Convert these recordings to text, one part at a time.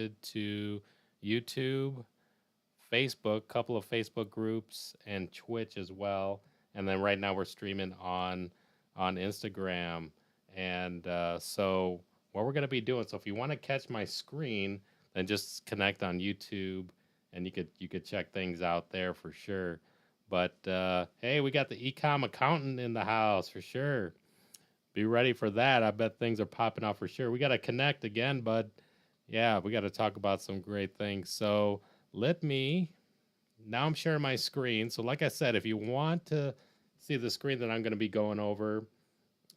to YouTube, Facebook, couple of Facebook groups, and Twitch as well. And then right now we're streaming on Instagram. And so what we're gonna be doing. So if you want to catch my screen, then just connect on YouTube, and you could check things out there for sure. But hey, we got the ecom accountant in the house for sure. Be ready for that. I bet things are popping off for sure. We got to connect again, bud. Yeah, we got to talk about some great things. So let me now I'm sharing my screen. So like I said, if you want to see the screen that I'm going to be going over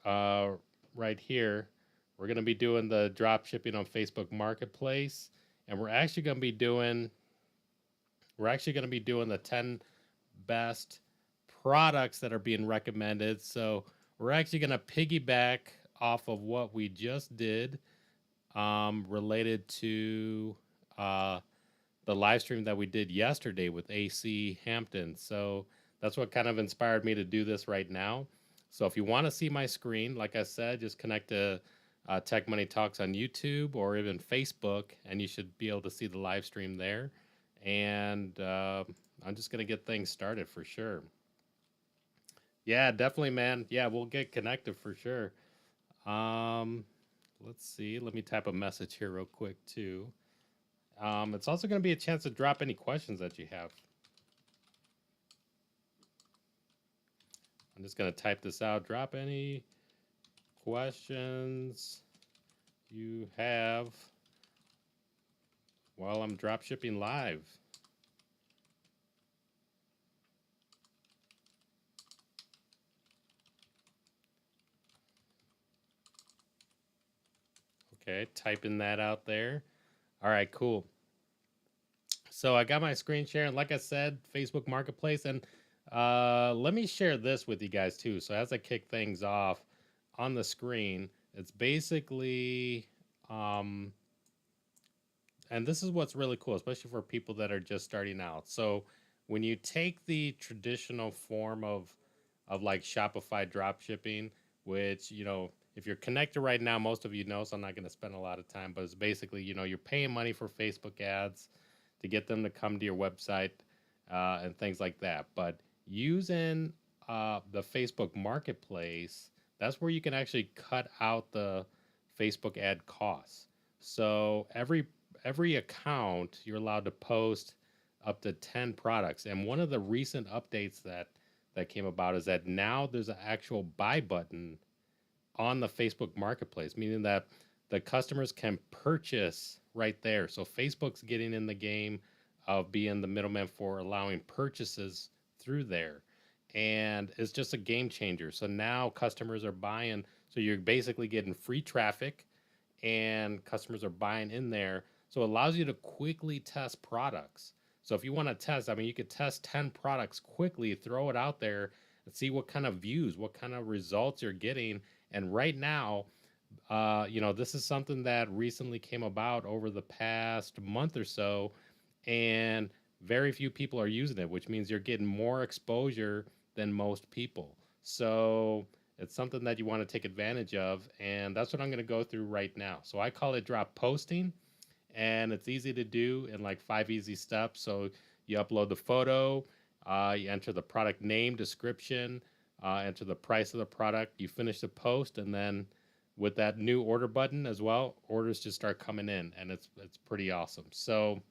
uh, right here, we're going to be doing the drop shipping on Facebook Marketplace, and we're actually going to be doing the 10 best products that are being recommended. So we're actually going to piggyback off of what we just did, related to uh, the live stream that we did yesterday with AC Hampton. So that's what kind of inspired me to do this right now. So if you want to see my screen, like I said, just connect to Tech Money Talks on YouTube or even Facebook, and you should be able to see the live stream there. And I'm just going to get things started for sure. Yeah, definitely, man. Yeah, we'll get connected for sure. Um, let's see. Let me type a message here real quick too. It's also going to be a chance to drop any questions that you have. I'm just going to type this out. Drop any questions you have while I'm drop shipping live. Okay, typing that out there. All right, cool. So I got my screen share, and like I said, Facebook Marketplace, and let me share this with you guys too. So as I kick things off on the screen, it's basically, um, and this is what's really cool, especially for people that are just starting out. So when you take the traditional form of like Shopify drop shipping, which, if you're connected right now, most of you know, so I'm not going to spend a lot of time, but it's basically, you're paying money for Facebook ads to get them to come to your website, and things like that. But using the Facebook Marketplace, that's where you can actually cut out the Facebook ad costs. So every account you're allowed to post up to 10 products. And one of the recent updates that came about is that now there's an actual buy button on the Facebook Marketplace, meaning that the customers can purchase right there. So Facebook's getting in the game of being the middleman for allowing purchases through there. And it's just a game changer. So now customers are buying. So you're basically getting free traffic, and customers are buying in there. So it allows you to quickly test products. So if you want to test, I mean, you could test 10 products quickly, throw it out there, and see what kind of views, what kind of results you're getting. And right now, this is something that recently came about over the past month or so, and very few people are using it, which means you're getting more exposure than most people. So it's something that you want to take advantage of, and that's what I'm going to go through right now. So I call it drop posting, and it's easy to do in like 5 easy steps. So you upload the photo, you enter the product name, description, enter the price of the product, you finish the post, and then with that new order button as well, orders just start coming in, and it's pretty awesome. So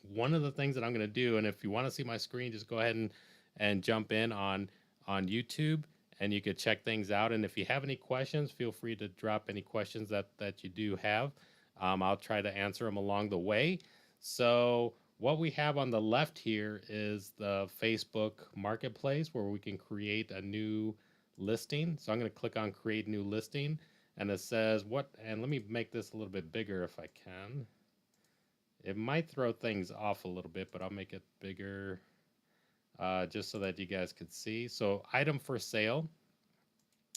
one of the things that I'm going to do, and if you want to see my screen, just go ahead and jump in on YouTube, and you could check things out. And if you have any questions, feel free to drop any questions that you do have. I'll try to answer them along the way. So what we have on the left here is the Facebook Marketplace, where we can create a new listing. So I'm going to click on create new listing, and it says and let me make this a little bit bigger if I can. It might throw things off a little bit, but I'll make it bigger, just so that you guys could see. So item for sale.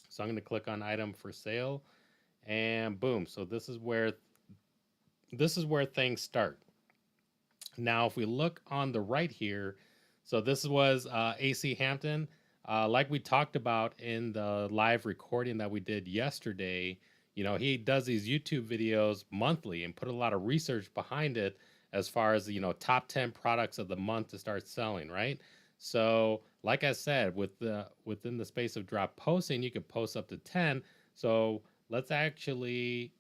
So I'm going to click on item for sale, and boom. So this is where things start. Now, if we look on the right here, so this was AC Hampton. Like we talked about in the live recording that we did yesterday, You know, he does these YouTube videos monthly and put a lot of research behind it as far as, you know, top 10 products of the month to start selling, right? So, like I said, within the space of drop posting, you could post up to 10. So, let's actually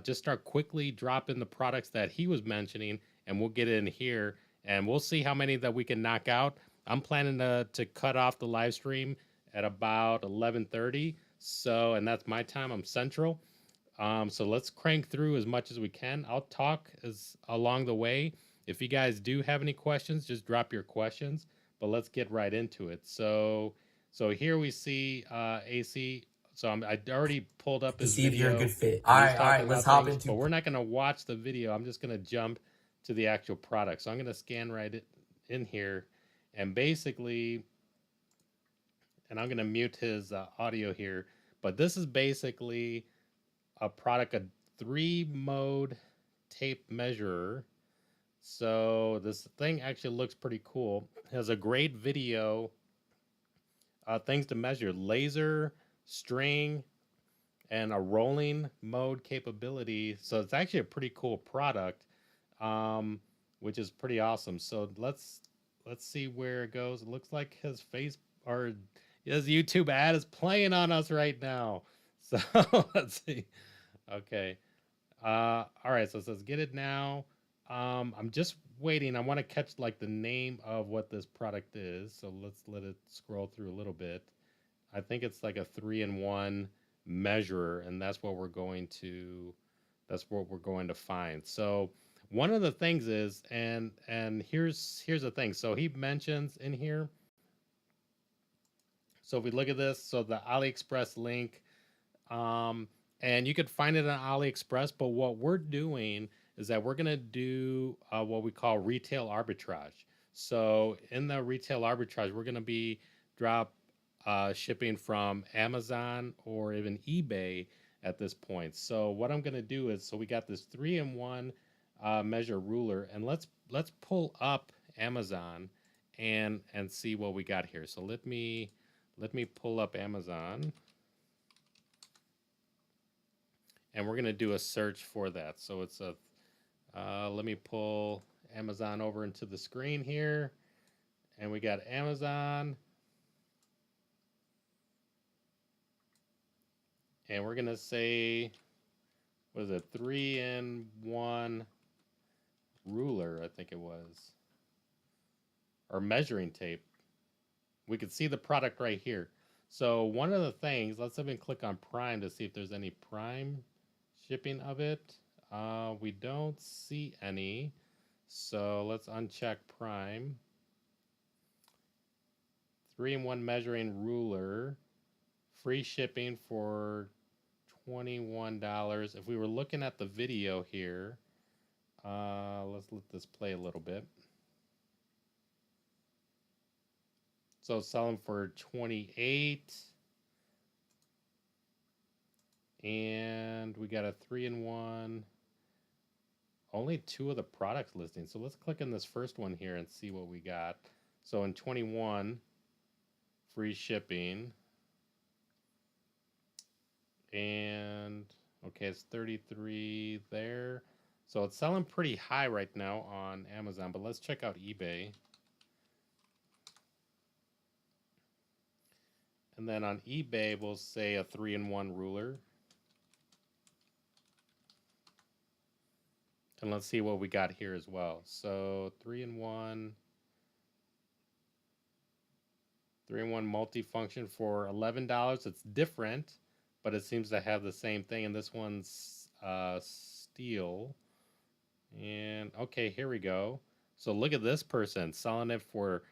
just start quickly dropping the products that he was mentioning, and we'll get in here and we'll see how many that we can knock out. I'm planning to cut off the live stream at about 11:30. So, and that's my time. I'm central. So let's crank through as much as we can. I'll talk as along the way. If you guys do have any questions, just drop your questions. But let's get right into it. So here we see AC. So I already pulled up To his see if you're a good video, fit. and he's All talking right, let's about hop things. But into. we're not going to watch the video. I'm just going to jump to the actual product. So I'm going to scan right in here, and basically, and I'm going to mute his audio here. But this is basically a product, a 3-mode tape measurer. So this thing actually looks pretty cool. It has a great video, things to measure, laser, string, and a rolling mode capability. So it's actually a pretty cool product, which is pretty awesome. So let's see where it goes. It looks like his face or his YouTube ad is playing on us right now. So let's see. Okay. All right. So it says get it now. I'm just waiting. I want to catch like the name of what this product is. So let's let it scroll through a little bit. I think it's like a 3-in-1 measurer, and that's what we're going to find. So one of the things is, and here's the thing. So he mentions in here. So if we look at this, so the AliExpress link, and you could find it on AliExpress, but what we're doing is that we're going to do what we call retail arbitrage. So in the retail arbitrage, we're going to be drop shipping from Amazon or even eBay at this point. So what I'm going to do is, so we got this 3-in-1 measure ruler, and let's pull up Amazon and see what we got here. So let me pull up Amazon. And we're going to do a search for that. So it's a, let me pull Amazon over into the screen here. And we got Amazon. And we're going to say, what is it, 3-in-1 ruler, I think it was. Or measuring tape. We could see the product right here. So one of the things, let's even click on Prime to see if there's any Prime shipping of it. We don't see any, so let's uncheck Prime. 3-in-1 measuring ruler, free shipping for $21. If we were looking at the video here, let's let this play a little bit. So selling for $28. And we got a 3-in-1. Only 2 of the products listing. So let's click on this first one here and see what we got. So in 21, free shipping. And okay, it's 33 there. So it's selling pretty high right now on Amazon, but let's check out eBay. And then on eBay, we'll say a 3-in-1 ruler. And let's see what we got here as well. So 3-in-1 multifunction for $11. It's different, but it seems to have the same thing. And this one's steel. And okay, here we go. So look at this person selling it for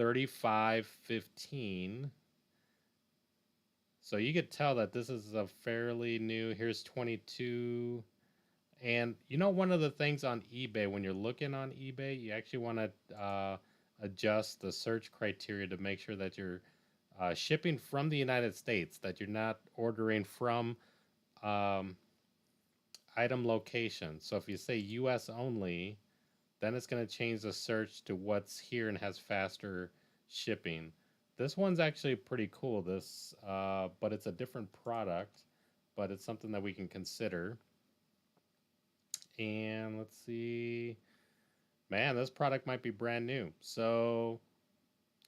$35.15. So you could tell that this is a fairly new. Here's 22. And you know, one of the things on eBay, when you're looking on eBay, you actually want to adjust the search criteria to make sure that you're shipping from the United States, that you're not ordering from item location. So if you say US only, then it's going to change the search to what's here and has faster shipping. This one's actually pretty cool, this, but it's a different product. but it's something that we can consider. And let's see. Man, this product might be brand new. So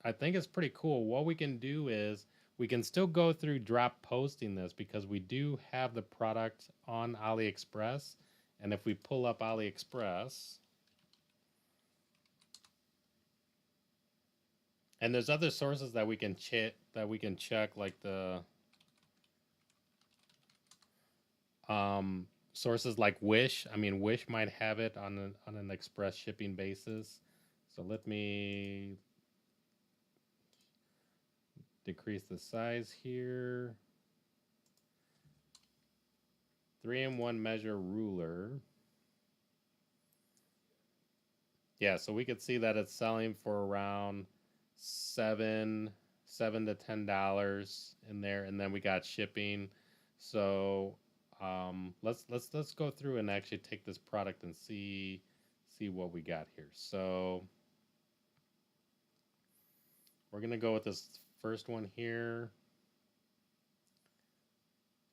I think it's pretty cool. What we can do is we can still go through drop posting this because we do have the product on AliExpress. And if we pull up AliExpress, and there's other sources that we can check, like the sources like Wish. I mean, Wish might have it on an express shipping basis. So let me decrease the size here. 3-in-1 measure ruler. Yeah, so we could see that it's selling for around seven to $10 in there, and then we got shipping. So let's go through and actually take this product and see what we got here. So we're gonna go with this first one here.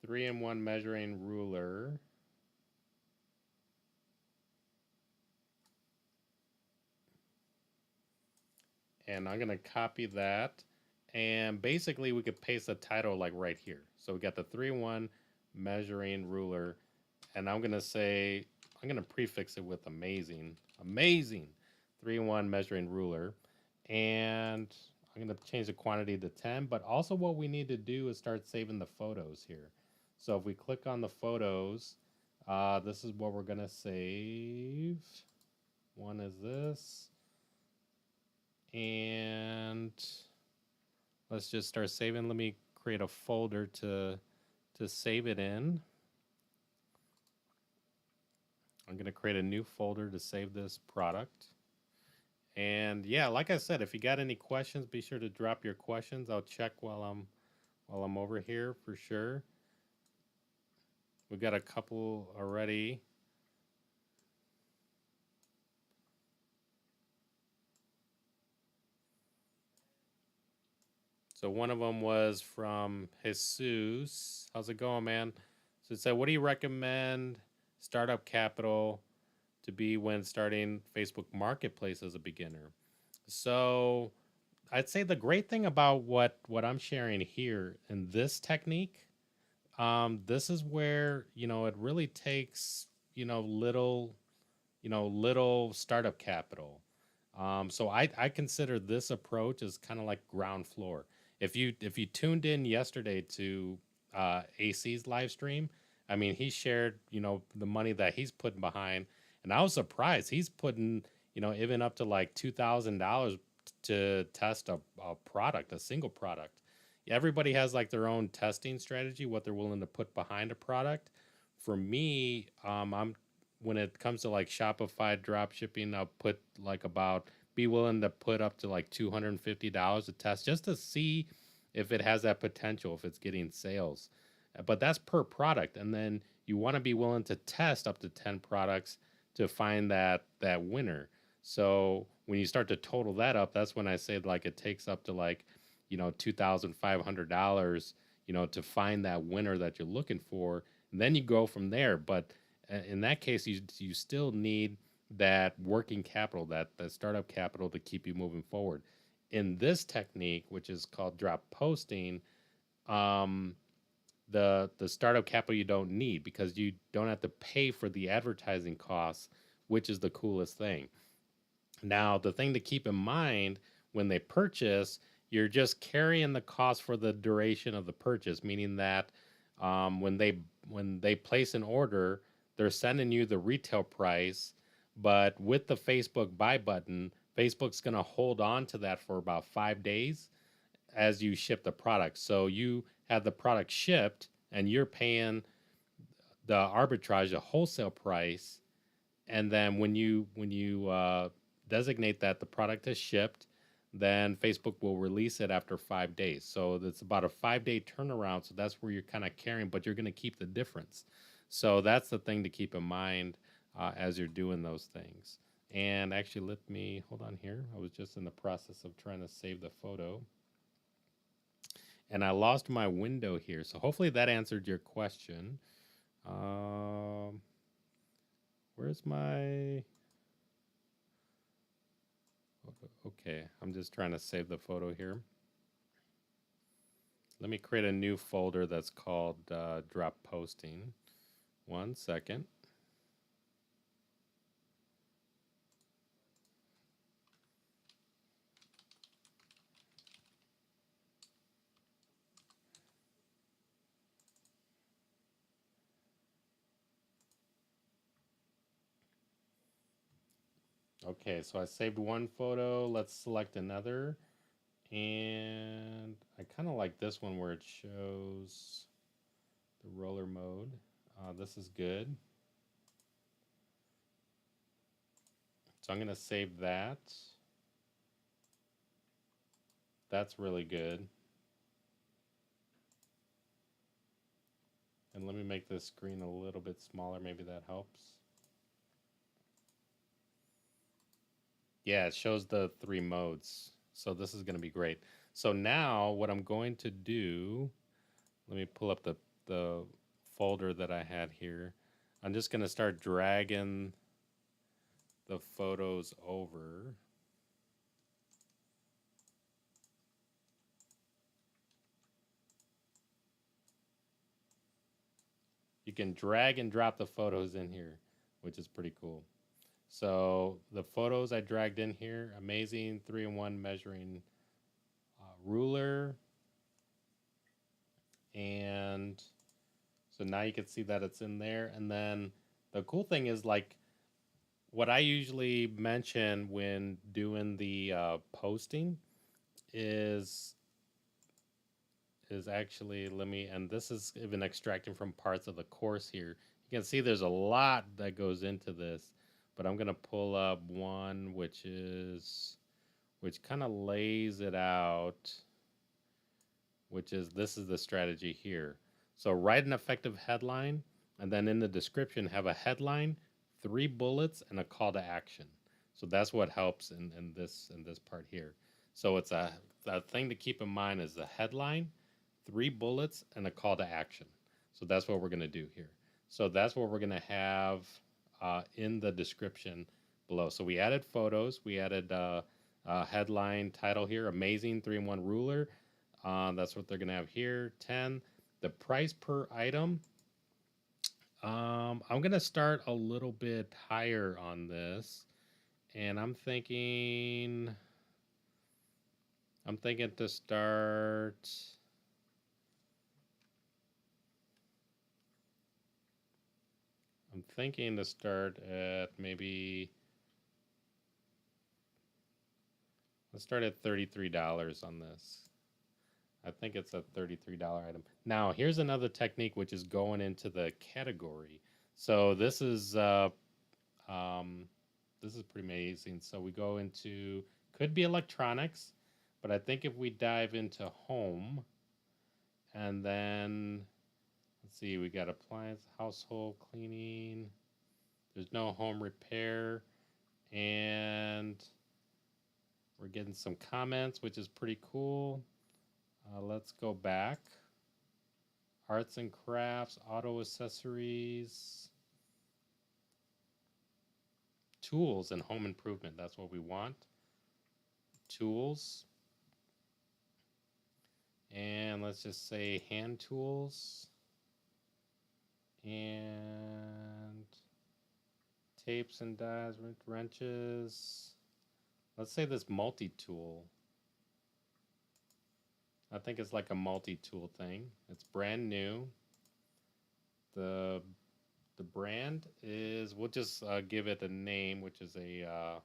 3-in-1 measuring ruler. And I'm gonna copy that, and basically we could paste the title like right here. So we got the 3-in-1 measuring ruler, and I'm gonna prefix it with amazing 3-in-1 measuring ruler, and I'm gonna change the quantity to 10. But also what we need to do is start saving the photos here. So if we click on the photos, this is what we're gonna save. One is this. And let's just start saving. Let me create a folder to save it in. I'm going to create a new folder to save this product. And yeah, like I said, if you got any questions, be sure to drop your questions. I'll check while I'm over here for sure. We got a couple already. So one of them was from Jesus. How's it going, man? So it said, what do you recommend startup capital to be when starting Facebook Marketplace as a beginner? So I'd say the great thing about what I'm sharing here in this technique, this is where, it really takes, little startup capital. So I consider this approach as kind of like ground floor. If you tuned in yesterday to AC's live stream, I mean, he shared the money that he's putting behind, and I was surprised he's putting even up to like $2,000 to test a product, a single product. Everybody has like their own testing strategy, what they're willing to put behind a product. For me, I'm when it comes to like Shopify drop shipping, I'll put like be willing to put up to like $250 to test just to see if it has that potential, if it's getting sales. But that's per product. And then you want to be willing to test up to 10 products to find that winner. So when you start to total that up, that's when I say like it takes up to like, $2,500, to find that winner that you're looking for. And then you go from there. But in that case, you still need that working capital, that startup capital to keep you moving forward. In this technique, which is called drop posting, the startup capital you don't need because you don't have to pay for the advertising costs, which is the coolest thing. Now, the thing to keep in mind when they purchase, you're just carrying the cost for the duration of the purchase, meaning that when they place an order, they're sending you the retail price, but with the Facebook buy button, Facebook's going to hold on to that for about 5 days as you ship the product. So you have the product shipped and you're paying the arbitrage, the wholesale price, and then when you designate that the product is shipped, then Facebook will release it after 5 days. So it's about a 5-day turnaround. So that's where you're kind of carrying, but you're going to keep the difference. So that's the thing to keep in mind as you're doing those things. And actually, let me hold on here. I was just in the process of trying to save the photo. And I lost my window here. So hopefully that answered your question. Um, where's my... Okay, I'm just trying to save the photo here. Let me create a new folder that's called drop posting. 1 second. Okay, so I saved one photo. Let's select another. And I kind of like this one where it shows the roller mode. This is good. So I'm going to save that. That's really good. And let me make this screen a little bit smaller. Maybe that helps. Yeah, it shows the 3 modes. So this is going to be great. So now what I'm going to do, let me pull up the folder that I had here. I'm just going to start dragging the photos over. You can drag and drop the photos in here, which is pretty cool. So the photos I dragged in here, amazing 3-in-1 measuring ruler. And so now you can see that it's in there. And then the cool thing is, like, what I usually mention when doing the posting is actually, let me, and this is even extracting from parts of the course here. You can see there's a lot that goes into this, but I'm going to pull up one which kind of lays it out, which is, this is the strategy here. So write an effective headline, and then in the description have a headline, 3 bullets, and a call to action. So that's what helps in this part here. So it's a thing to keep in mind is the headline, 3 bullets, and a call to action. So that's what we're going to do here. So that's what we're going to have in the description below. So we added photos. We added headline title here, amazing 3-in-1 ruler. That's what they're going to have here, 10. The price per item, I'm going to start a little bit higher on this. And I'm thinking to start... I'm thinking to start at maybe... Let's start at $33 on this. I think it's a $33 item. Now, here's another technique, which is going into the category. So this is pretty amazing. So we go into, could be electronics, but I think if we dive into home, and then let's see, we got appliance, household, cleaning. There's no home repair, and we're getting some comments, which is pretty cool. Let's go back. Arts and crafts, auto accessories, tools, and home improvement. That's what we want. Tools. And let's just say hand tools. And tapes and dies, wrenches. Let's say this multi-tool. I think it's like a multi-tool thing. It's brand new. The brand is, we'll just give it a name, which is a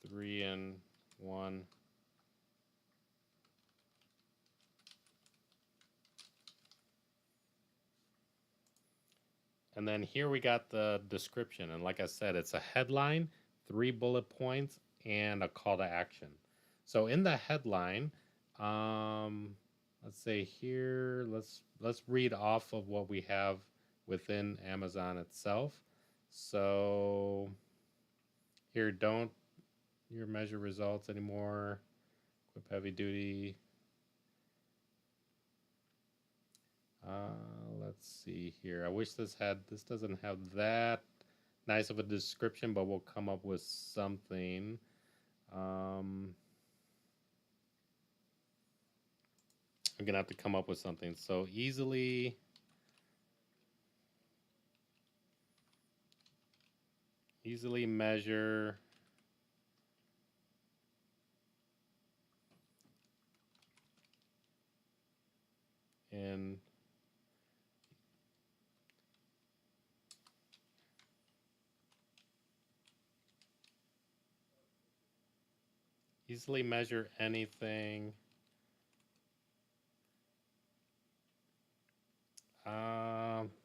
3-in-1 And then here we got the description. And like I said, it's a headline, 3 bullet points, and a call to action. So in the headline, let's say here, let's read off of what we have within Amazon itself. So here, don't measure results anymore. Whip heavy duty. Let's see here. I wish this doesn't have that nice of a description, but we'll come up with something. I'm gonna have to come up with something. So easily measure in easily measure anything.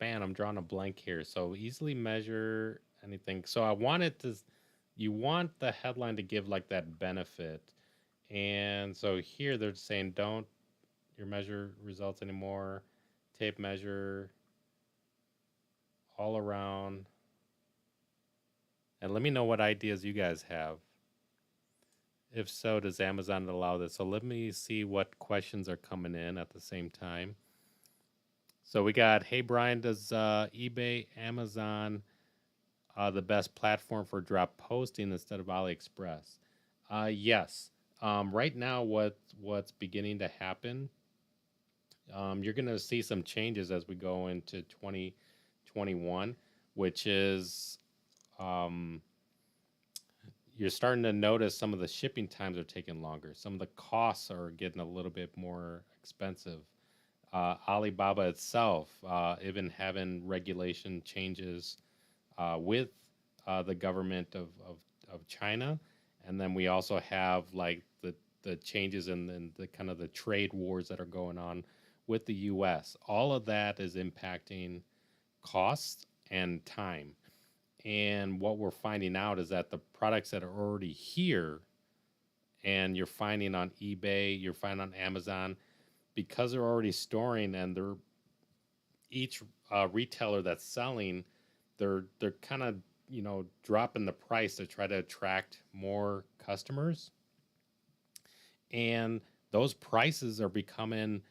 Man, I'm drawing a blank here. So easily measure anything. So I wanted to, you want the headline to give like that benefit. And so here they're saying don't your measure results anymore. Tape measure all around. And let me know what ideas you guys have. If so, does Amazon allow this? So let me see what questions are coming in at the same time. So we got, hey Brian, does eBay, Amazon the best platform for drop posting instead of AliExpress? Yes. Right now, what's beginning to happen? You're going to see some changes as we go into 2021, which is um, you're starting to notice some of the shipping times are taking longer. Some of the costs are getting a little bit more expensive. Alibaba itself, even having regulation changes with the government of China. And then we also have like the changes in the kind of the trade wars that are going on with the US. All of that is impacting cost and time. And what we're finding out is that the products that are already here and you're finding on eBay, you're finding on Amazon, because they're already storing and they're each retailer that's selling, they're kind of dropping the price to try to attract more customers, and those prices are becoming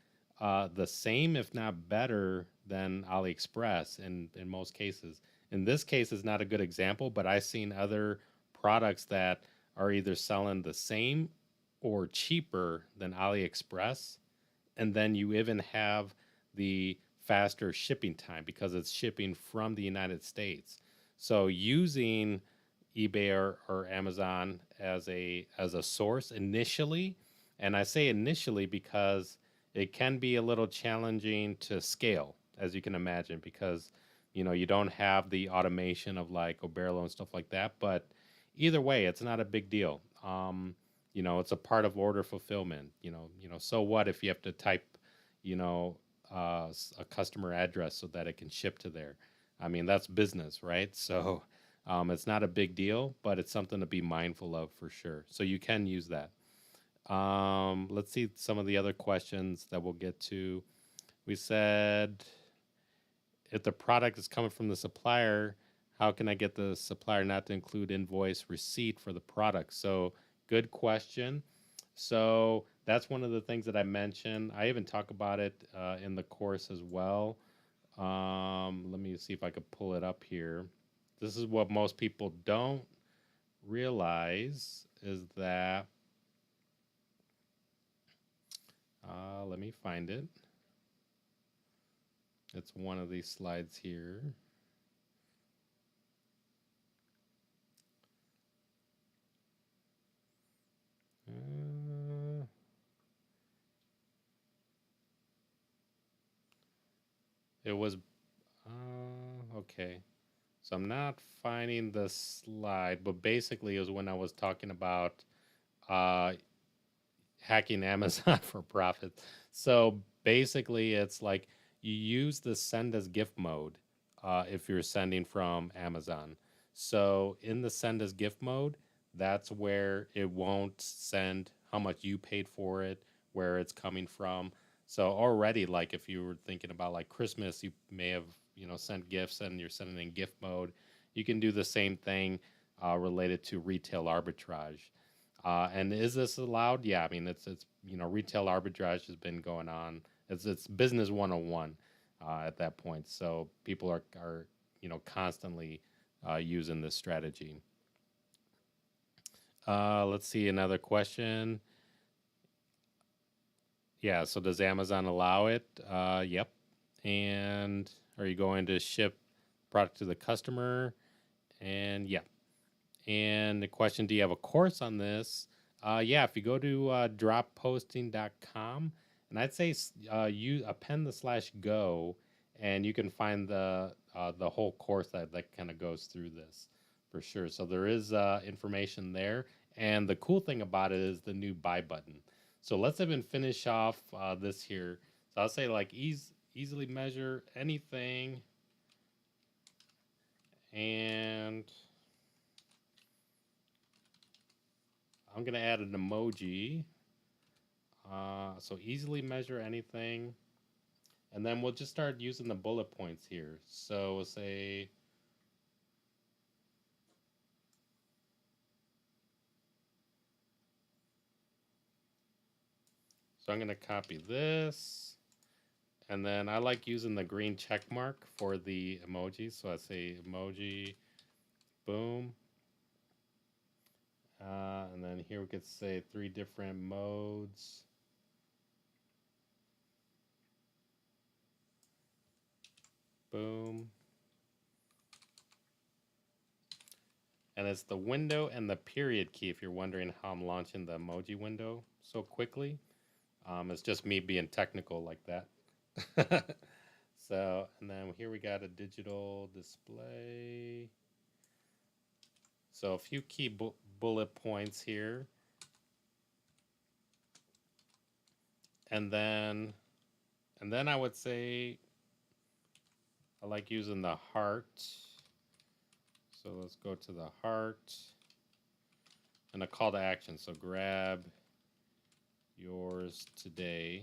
the same, if not better, than AliExpress in most cases. In this case, is not a good example, but I've seen other products that are either selling the same or cheaper than AliExpress, and then you even have the faster shipping time because it's shipping from the United States. So using eBay or Amazon as a source initially, and I say initially because it can be a little challenging to scale, as you can imagine, because you don't have the automation of like Oberlo and stuff like that. But either way, it's not a big deal. It's a part of order fulfillment. So what if you have to type, you know, a customer address so that it can ship to there? I mean, that's business, right? So it's not a big deal, but it's something to be mindful of for sure. So you can use that. Let's see some of the other questions that we'll get to. We said, if the product is coming from the supplier, how can I get the supplier not to include invoice receipt for the product? So good question. So that's one of the things that I mentioned. I even talk about it in the course as well. Let me see if I could pull it up here. This is what most people don't realize is that, let me find it. It's one of these slides here. It was, okay. So I'm not finding the slide, but basically it was when I was talking about uh, hacking Amazon for profit. So basically, it's like you use the send as gift mode if you're sending from Amazon. So in the send as gift mode, that's where it won't send how much you paid for it, where it's coming from. So already, like if you were thinking about like Christmas, you may have sent gifts and you're sending in gift mode. You can do the same thing related to retail arbitrage. And is this allowed? Yeah, I mean it's retail arbitrage has been going on. It's business 101 at that point. So people are constantly using this strategy. Let's see another question. Yeah, so does Amazon allow it? Yep. And are you going to ship product to the customer? And yeah. And the question, do you have a course on this? Yeah, if you go to dropposting.com, and I'd say you append the /go, and you can find the whole course that kind of goes through this for sure. So there is information there, and the cool thing about it is the new buy button. So let's even finish off this here. So I'll say like easily measure anything, and I'm gonna add an emoji. So easily measure anything, and then we'll just start using the bullet points here. So we'll say, so I'm gonna copy this, and then I like using the green check mark for the emojis. So I say emoji, boom, and then here we could say 3 different modes. Boom. And it's the window and the period key if you're wondering how I'm launching the emoji window so quickly. It's just me being technical like that. So, and then here we got a digital display. So a few key bullet points here. And then I would say I like using the heart. So let's go to the heart and a call to action. So grab yours today.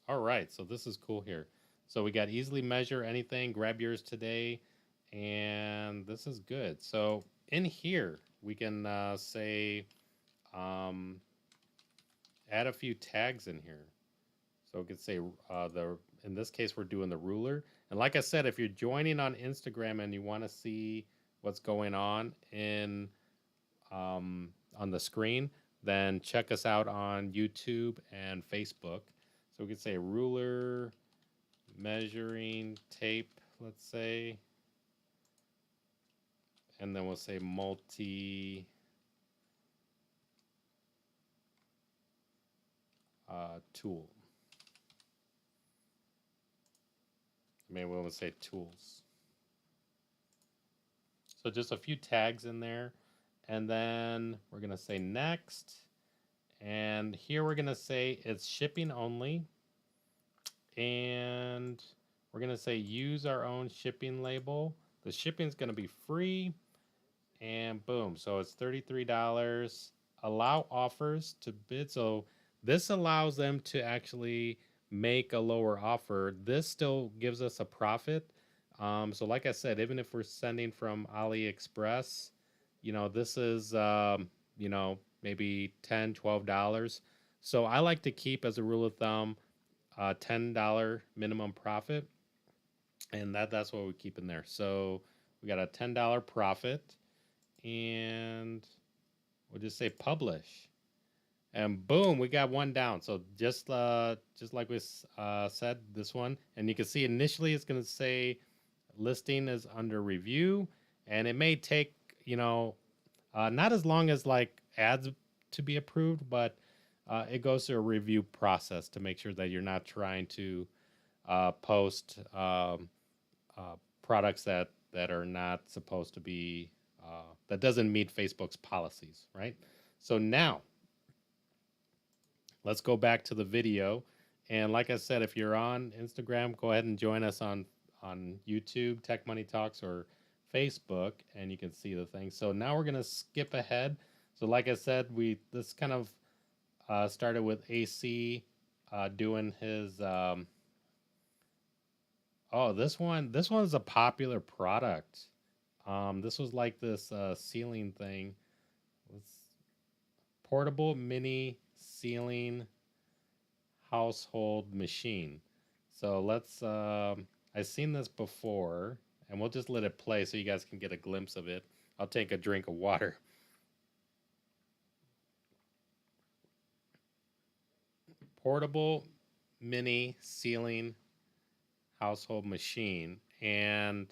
All right, so this is cool here. So we got easily measure anything, grab yours today, and this is good. So in here, we can say, um, add a few tags in here. So we could say in this case, we're doing the ruler. And like I said, if you're joining on Instagram and you want to see what's going on on the screen, then check us out on YouTube and Facebook. So we could say ruler, measuring tape, let's say, and then we'll say multi tool. Maybe we'll say tools. So just a few tags in there, and then we're gonna say next, and here we're gonna say it's shipping only, and we're gonna say use our own shipping label. The shipping is gonna be free, and boom, so it's $33. Allow offers to bid. So this allows them to actually make a lower offer. This still gives us a profit. So like I said, even if we're sending from AliExpress, this is maybe $10, $12. So I like to keep as a rule of thumb $10 minimum profit, and that's what we keep in there. So we got a $10 profit, and we'll just say publish, and boom, we got one down. So just like we said, this one, and you can see initially it's going to say listing is under review, and it may take not as long as like ads to be approved, but it goes through a review process to make sure that you're not trying to post products that are not supposed to be that doesn't meet Facebook's policies, right? So now let's go back to the video. And like I said, if you're on Instagram, go ahead and join us on YouTube, Tech Money Talks, or Facebook, and you can see the thing. So now we're gonna skip ahead. So like I said, this kind of started with AC doing his Oh, this one's a popular product. This was like this ceiling thing. Let's portable mini ceiling household machine. So let's I've seen this before and we'll just let it play so you guys can get a glimpse of it. I'll take a drink of water. Portable mini ceiling household machine, and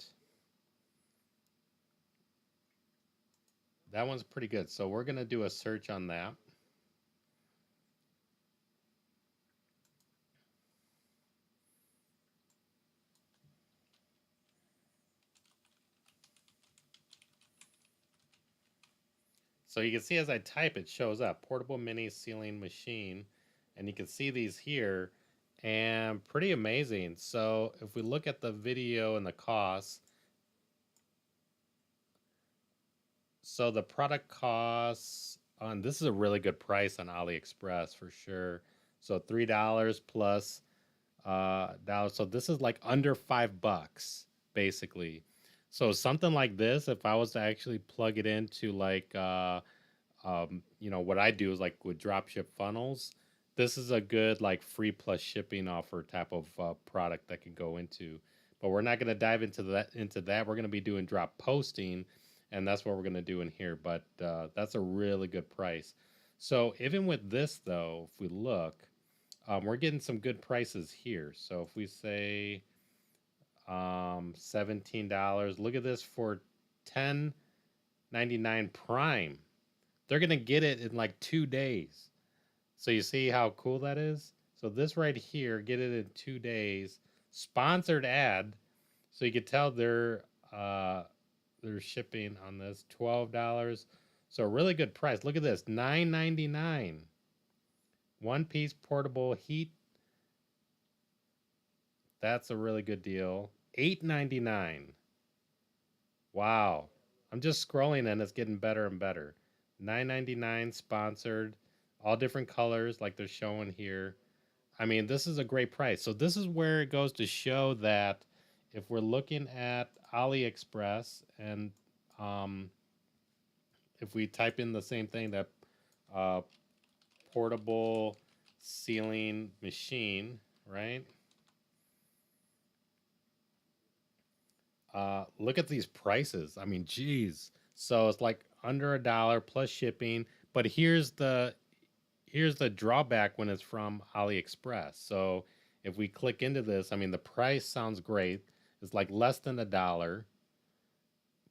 that one's pretty good. So we're going to do a search on that. So you can see as I type, it shows up portable mini ceiling machine, and you can see these here, and pretty amazing. So if we look at the video and the costs, so the product costs on this is a really good price on AliExpress for sure. So $3 plus dollars. So this is like under $5 basically. So something like this, if I was to actually plug it into like you know, what I do is like with dropship funnels. This is a good like free plus shipping offer type of product that can go into. But we're not going to dive into that. We're going to be doing drop posting, and that's what we're going to do in here. But that's a really good price. So even with this though, if we look, we're getting some good prices here. So if we say $17, look at this for $10.99 Prime. They're gonna get it in like 2 days. So you see how cool that is? So this right here, get it in 2 days. Sponsored ad. So you could tell they're shipping on this $12. So a really good price. Look at this, $9.99. One piece portable heat. That's a really good deal. $8.99. Wow. I'm just scrolling and it's getting better and better. $9.99 sponsored, all different colors like they're showing here. I mean, this is a great price. So this is where it goes to show that if we're looking at AliExpress and um, if we type in the same thing, that uh, portable ceiling machine, right? Look at these prices. I mean, geez. So it's like under $1 plus shipping. But here's the drawback when it's from AliExpress. So if we click into this, I mean, the price sounds great. It's like less than $1.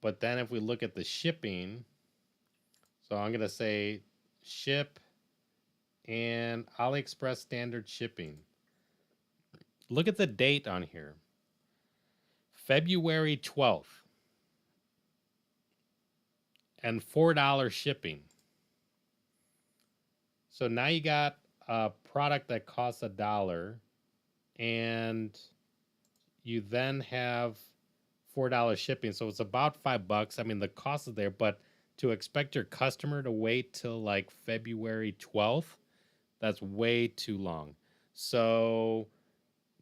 But then if we look at the shipping, so I'm gonna say ship and AliExpress standard shipping. Look at the date on here. February 12th and $4 shipping. So now you got a product that costs $1 and you then have $4 shipping. So it's about $5. I mean, the cost is there, but to expect your customer to wait till like February 12th, that's way too long. So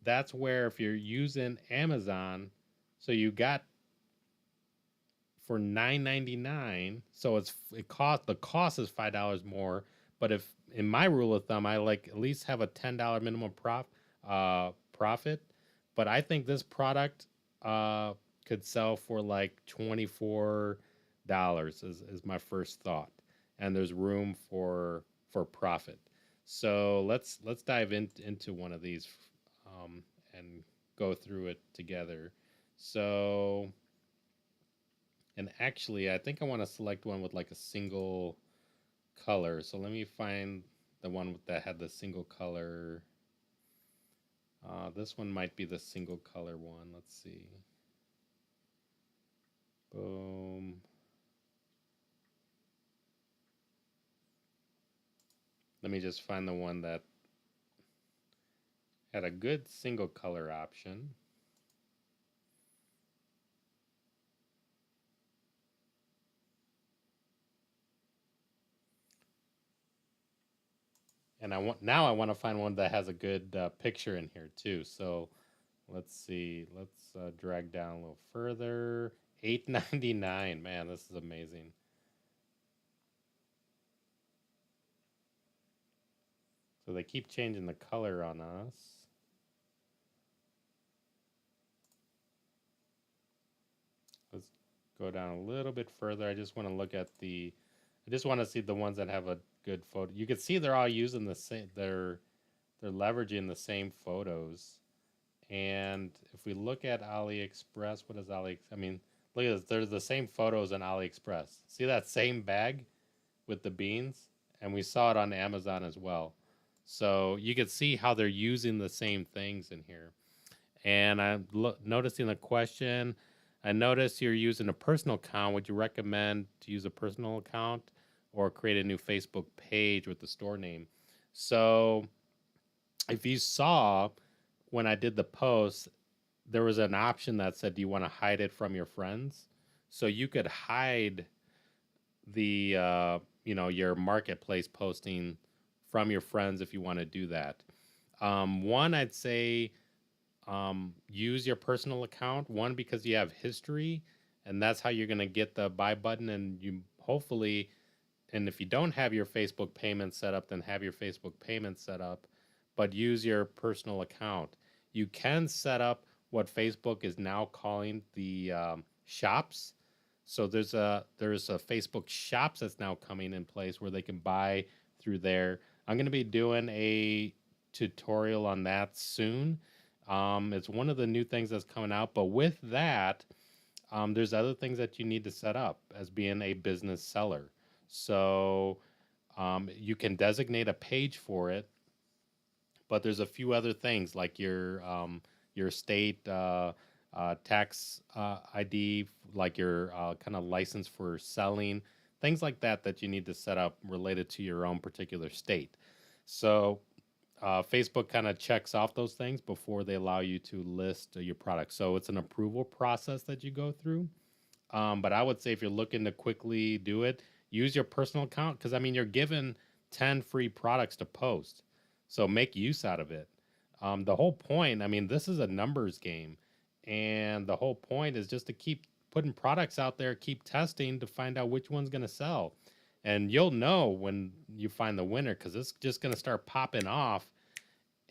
that's where if you're using Amazon, so you got for $9.99. So the cost is $5 more. But if in my rule of thumb, I like at least have a $10 minimum profit. But I think this product could sell for like $24 is my first thought, and there's room for profit. So let's dive into one of these and go through it together. So and actually, I think I want to select one with like a single color. So let me find the one that had the single color. This one might be the single color one. Let's see. Boom. Let me just find the one that had a good single color option. And I want to find one that has a good picture in here too. So Let's see. Let's drag down a little further. $8.99. Man, this is amazing. So they keep changing the color on us. Let's go down a little bit further. I just want to look at the. I just want to see the ones that have a good photo. You can see they're all using the same. They're leveraging the same photos. And if we look at AliExpress, what is Ali? I mean, look at this. There's the same photos on AliExpress. See that same bag with the beans? And we saw it on Amazon as well. So you can see how they're using the same things in here. And I'm noticing a question. I noticed you're using a personal account. Would you recommend to use a personal account or create a new Facebook page with the store name? So if you saw when I did the post, there was an option that said, do you want to hide it from your friends? So you could hide the, your marketplace posting from your friends if you want to do that. One, I'd say use your personal account. One, because you have history, and that's how you're going to get the buy button. And you hopefully, and if you don't have your Facebook payment set up, then have your Facebook payment set up, but use your personal account. You can set up what Facebook is now calling the shops. So there's a Facebook shops that's now coming in place where they can buy through there. I'm going to be doing a tutorial on that soon. It's one of the new things that's coming out, but with that, there's other things that you need to set up as being a business seller. So you can designate a page for it, but there's a few other things like your state tax ID, like your kind of license for selling, things like that that you need to set up related to your own particular state. So Facebook kind of checks off those things before they allow you to list your product. So it's an approval process that you go through. But I would say if you're looking to quickly do it, use your personal account because I mean you're given 10 free products to post. So make use out of it. The whole point, I mean, this is a numbers game. And the whole point is just to keep putting products out there, keep testing to find out which one's going to sell. And you'll know when you find the winner because it's just going to start popping off.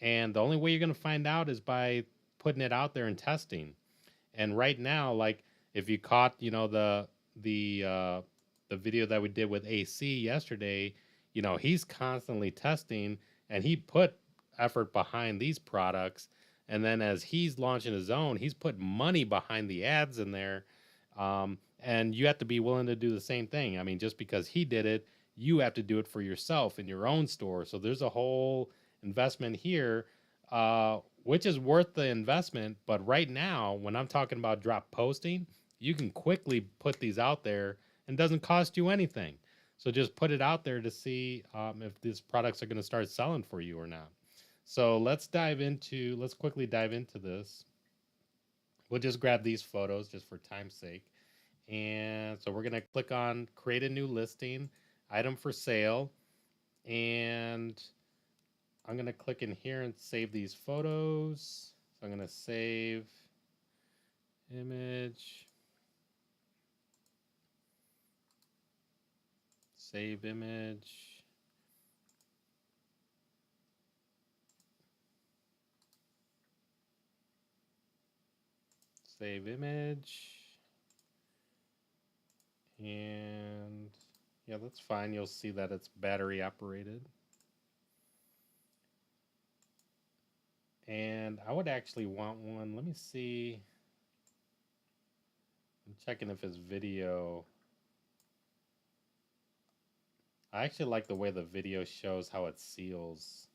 And the only way you're going to find out is by putting it out there and testing. And right now, like if you caught, the video that we did with AC yesterday, he's constantly testing and he put effort behind these products. And then as he's launching his own, he's put money behind the ads in there. And you have to be willing to do the same thing. I mean, just because he did it, you have to do it for yourself in your own store. So there's a whole investment here, which is worth the investment. But right now, when I'm talking about drop posting, you can quickly put these out there and doesn't cost you anything. So just put it out there to see if these products are going to start selling for you or not. So let's quickly dive into this. We'll just grab these photos just for time's sake. And so we're going to click on create a new listing, item for sale. And I'm going to click in here and save these photos. So I'm going to save image, save image. Save image. And yeah, that's fine. You'll see that it's battery operated. And I would actually want one. Let me see. I'm checking if it's video. I actually like the way the video shows how it seals.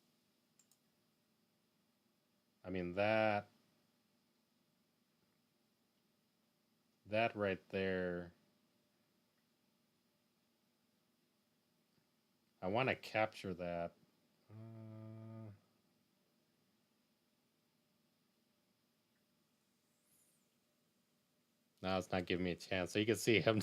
I mean, that right there. I want to capture that. No, it's not giving me a chance. So you can see him.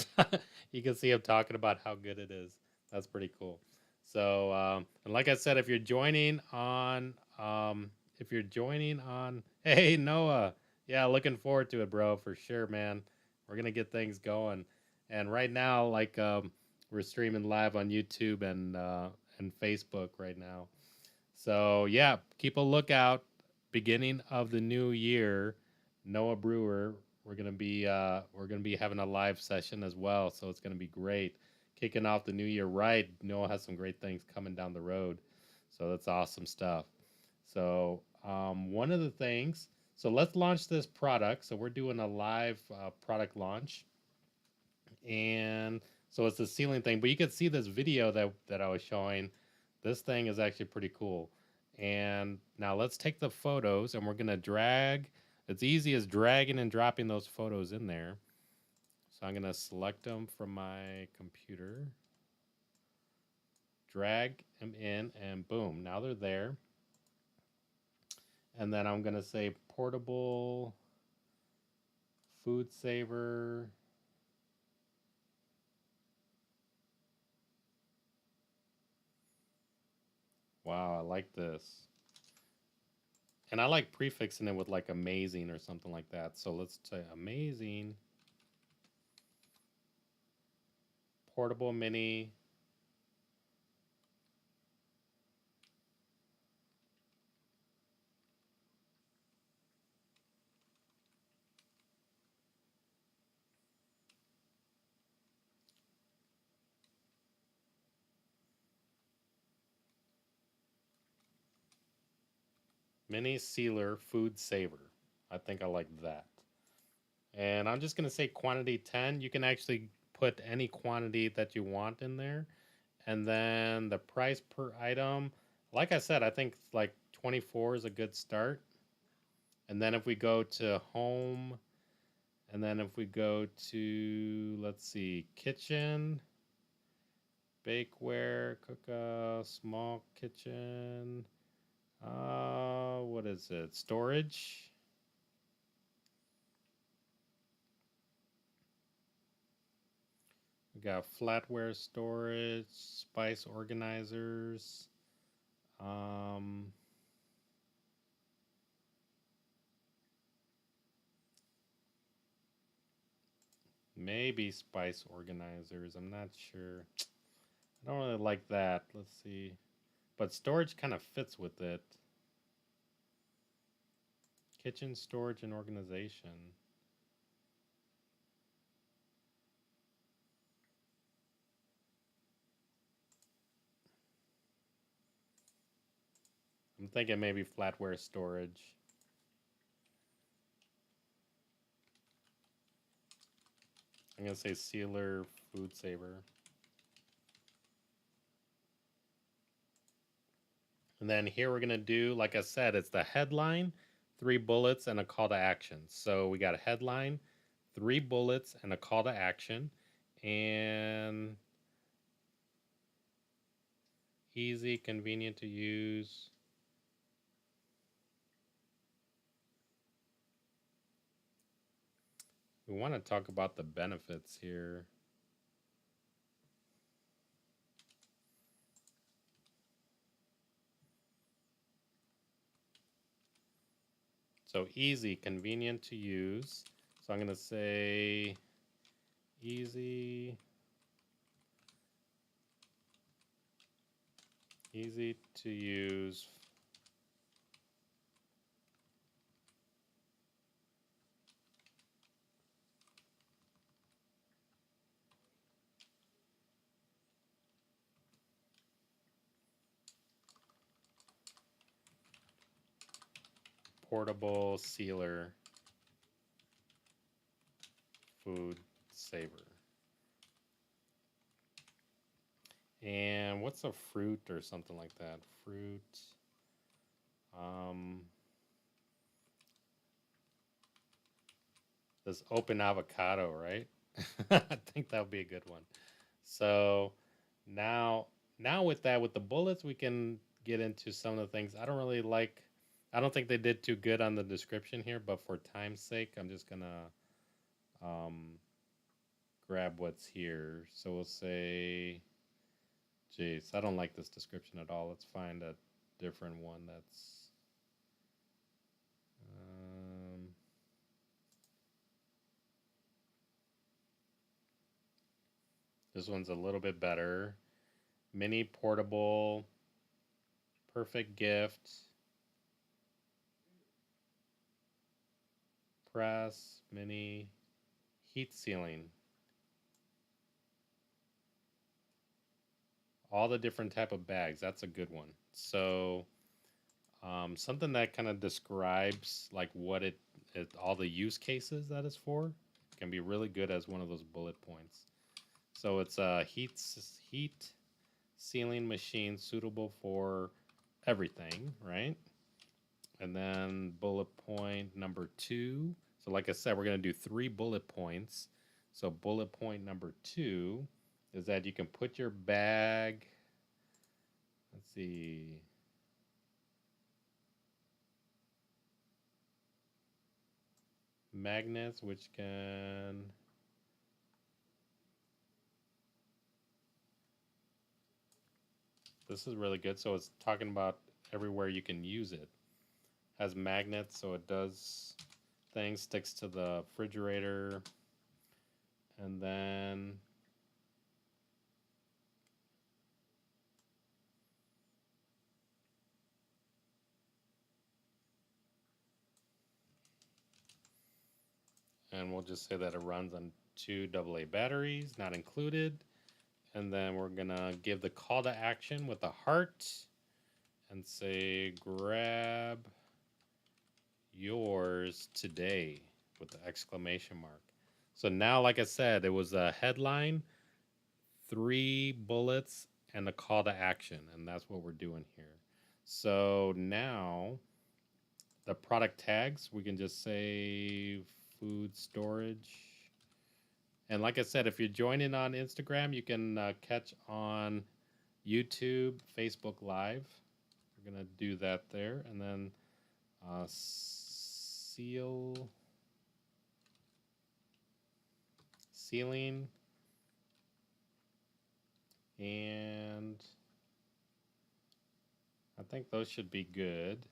You can see him talking about how good it is. That's pretty cool. So, and like I said, if you're joining on, if you're joining on, hey Noah, yeah, looking forward to it, bro, for sure, man. We're gonna get things going, and right now, like, we're streaming live on YouTube and Facebook right now. So yeah, keep a lookout. Beginning of the new year, Noah Brewer. We're gonna be having a live session as well. So it's gonna be great. Kicking off the new year right. Noah has some great things coming down the road. So that's awesome stuff. So one of the things. So let's launch this product. So we're doing a live product launch, and so it's the ceiling thing. But you can see this video that I was showing. This thing is actually pretty cool. And now let's take the photos and we're gonna drag. It's easy as dragging and dropping those photos in there. So I'm gonna select them from my computer, drag them in, and boom, now they're there. And then I'm gonna say portable food saver. Wow, I like this. And I like prefixing it with like amazing or something like that. So let's say amazing portable mini mini sealer food saver. I think I like that. And I'm just going to say quantity 10. You can actually put any quantity that you want in there. And then the price per item, like I said, I think like 24 is a good start. And then if we go to home, and then if we go to, let's see, kitchen, bakeware, cook, small kitchen, what is it? Storage. We got flatware storage, spice organizers. Um, Maybe spice organizers. I'm not sure. I don't really like that. Let's see. But storage kind of fits with it. Kitchen storage and organization. I'm thinking maybe flatware storage. I'm going to say sealer food saver. And then here we're going to do, like I said, it's the headline, 3 bullets, and a call to action. So we got a headline, 3 bullets, and a call to action. And easy, convenient to use. We want to talk about the benefits here. So easy, convenient to use. So I'm going to say easy, easy to use. Portable sealer food saver. And what's a fruit or something like that? Fruit. Um, this open avocado, right? I think that would be a good one. So now, now with that, with the bullets, we can get into some of the things I don't really like. I don't think they did too good on the description here, but for time's sake, I'm just gonna um, grab what's here. So we'll say, geez, I don't like this description at all. Let's find a different one that's This one's a little bit better. Mini portable, perfect gift, press, mini, heat sealing. All the different type of bags. That's a good one. So something that kind of describes like what all the use cases that it's for can be really good as one of those bullet points. So it's a heat sealing machine suitable for everything, right? And then bullet point number 2. So like I said, we're going to do 3 bullet points. So bullet point number 2 is that you can put your bag, let's see, magnets, which can, this is really good. So it's talking about everywhere you can use it. Has magnets, so it does things, sticks to the refrigerator, and then we'll just say that it runs on 2 AA batteries, not included. And then we're gonna give the call to action with a heart and say grab yours today with the exclamation mark. So now, like I said, it was a headline, 3 bullets, and a call to action, and that's what we're doing here. So now the product tags, we can just say food storage. And like I said, if you're joining on Instagram, you can catch on YouTube, Facebook Live. We're going to do that there. And then sealing, and I think those should be good.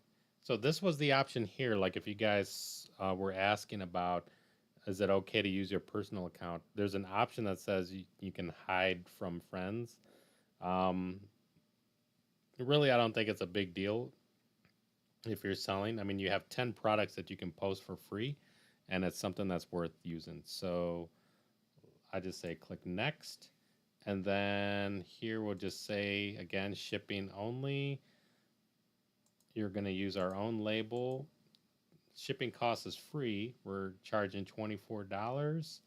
So this was the option here. Like if you guys were asking about, is it okay to use your personal account? There's an option that says you can hide from friends. Really, I don't think it's a big deal if you're selling. I mean, you have 10 products that you can post for free, and it's something that's worth using. So I just say click next. And then here we'll just say, again, shipping only. You're going to use our own label. Shipping cost is free. We're charging $24.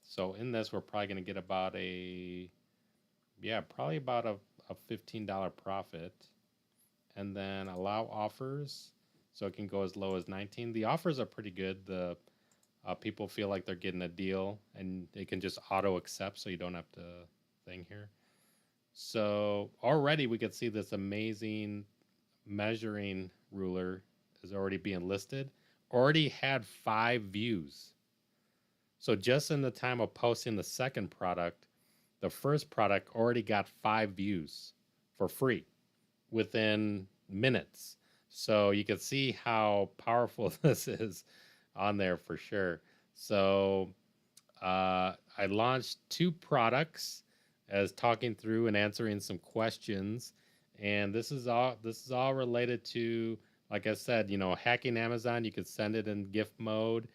So in this, we're probably going to get about probably about a $15 profit. And then allow offers. So it can go as low as 19. The offers are pretty good. The people feel like they're getting a deal, and they can just auto accept, so you don't have to thing here. So already we could see this amazing measuring ruler is already being listed. Already had 5 views. So just in the time of posting the second product, the first product already got 5 views for free within minutes. So you can see how powerful this is on there for sure. So I launched 2 products as talking through and answering some questions, and this is all related to, like I said, hacking Amazon. You could send it in gift mode.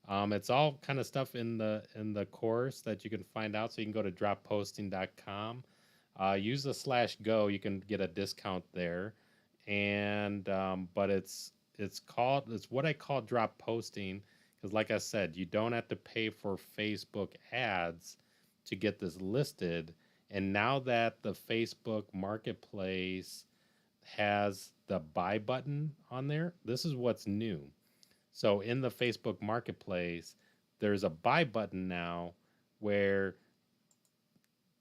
It's all kind of stuff in the course that you can find out. So you can go to dropposting.com. Use the /go. You can get a discount there, and but it's what I call drop posting, because like I said, you don't have to pay for Facebook ads to get this listed. And now that the Facebook Marketplace has the buy button on there, this is what's new. So in the Facebook Marketplace, there's a buy button now where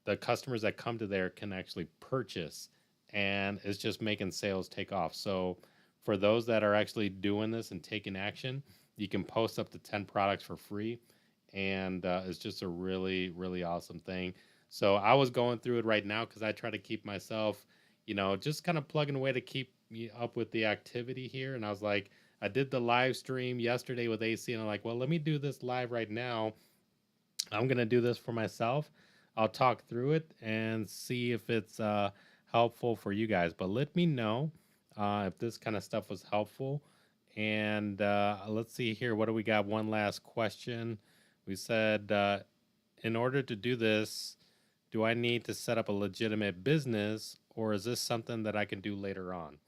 the customers that come to there can actually purchase, and it's just making sales take off. So for those that are actually doing this and taking action, you can post up to 10 products for free, and it's just a really, really awesome thing. So I was going through it right now because I try to keep myself, just kind of plugging away to keep me up with the activity here. And I was like, I did the live stream yesterday with AC, and I'm like, well, let me do this live right now. I'm going to do this for myself. I'll talk through it and see if it's helpful for you guys. But let me know if this kind of stuff was helpful. And let's see here. What do we got? One last question. We said, in order to do this, do I need to set up a legitimate business, or is this something that I can do later on?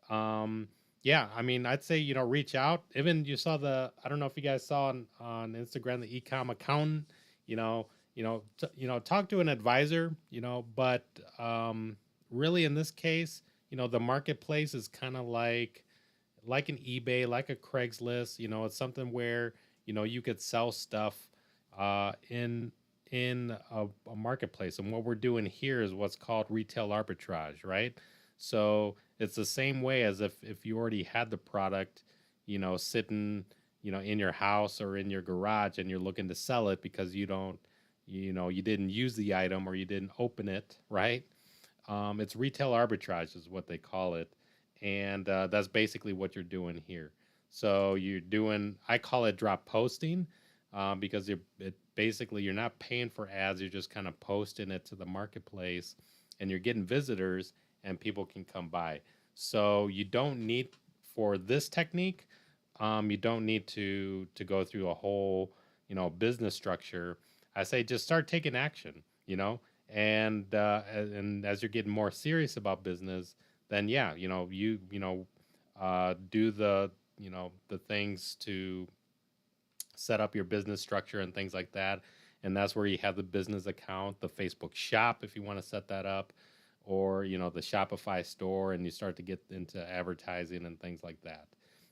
Um, yeah, I mean, I'd say, reach out. Even you saw I don't know if you guys saw on Instagram, the ecom accountant, you know, talk to an advisor, but really in this case, the marketplace is kind of like an eBay, like a Craigslist. It's something where you could sell stuff in a marketplace. And what we're doing here is what's called retail arbitrage, right? So it's the same way as if you already had the product, sitting, in your house or in your garage, and you're looking to sell it because you didn't use the item or you didn't open it, right? It's retail arbitrage is what they call it, and that's basically what you're doing here. So I call it drop posting, because basically you're not paying for ads, you're just kind of posting it to the marketplace, and you're getting visitors, and people can come by. So you don't need for this technique, you don't need to go through a whole business structure. I say just start taking action, and as you're getting more serious about business, then yeah, do the things to set up your business structure and things like that. And that's where you have the business account, the Facebook shop if you want to set that up, or the Shopify store, and you start to get into advertising and things like that.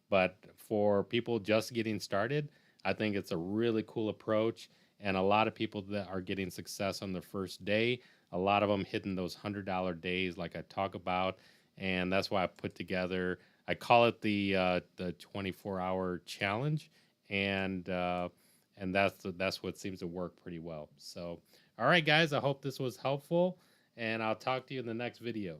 But for people just getting started, I think it's a really cool approach, and a lot of people that are getting success on their first day, a lot of them hitting those $100 days like I talk about. And that's why I put together, I call it the 24-hour challenge, and that's what seems to work pretty well. So all right guys, I hope this was helpful, and I'll talk to you in the next video.